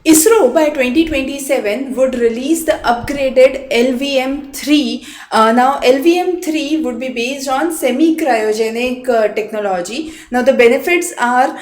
ISRO by 2027 would release the upgraded LVM-3. Now, LVM-3 would be based on semi-cryogenic technology. Now, the benefits are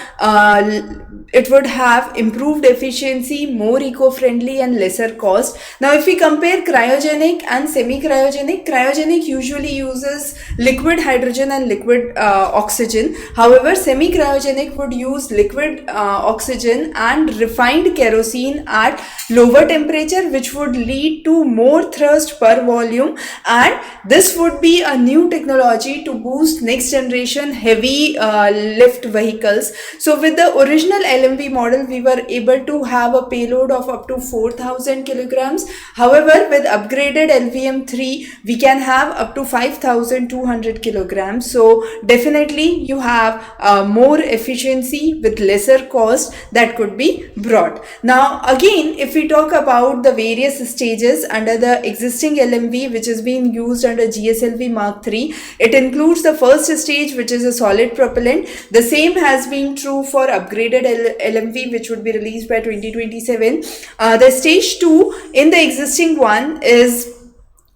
it would have improved efficiency, more eco-friendly and lesser cost. Now, if we compare cryogenic and semi-cryogenic, cryogenic usually uses liquid hydrogen and liquid oxygen. However, semi-cryogenic would use liquid oxygen and refined kerosene at lower temperature, which would lead to more thrust per volume, and this would be a new technology to boost next generation heavy lift vehicles. So with the original LMV model, we were able to have a payload of up to 4,000 kilograms. However, with upgraded LVM-3, we can have up to 5,200 kilograms. So definitely you have more efficiency with lesser cost that could be brought. Now again, if we talk about the various stages under the existing LMV which is being used under GSLV Mark III, it includes the first stage, which is a solid propellant. The same has been true for upgraded LMV, which would be released by 2027. The stage 2 in the existing one is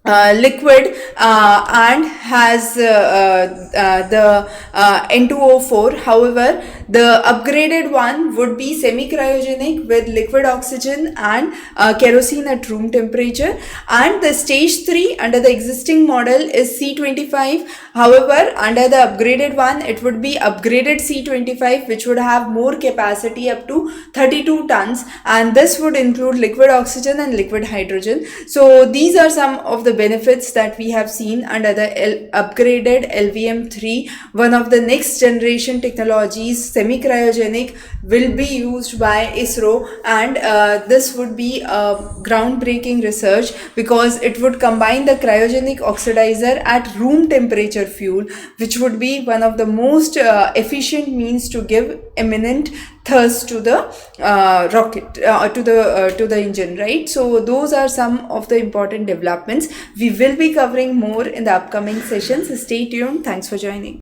liquid and has the N2O4. However, the upgraded one would be semi-cryogenic with liquid oxygen and kerosene at room temperature. And the stage 3 under the existing model is C25. However, under the upgraded one, it would be upgraded C25, which would have more capacity up to 32 tons, and this would include liquid oxygen and liquid hydrogen. So these are some of the benefits that we have seen under the upgraded LVM-3. One of the next generation technologies, semi-cryogenic, will be used by ISRO, and this would be a groundbreaking research because it would combine the cryogenic oxidizer at room temperature fuel, which would be one of the most efficient means to give imminent thrust to the rocket, to the engine, right? So those are some of the important developments. We will be covering more in the upcoming sessions. Stay tuned. Thanks for joining.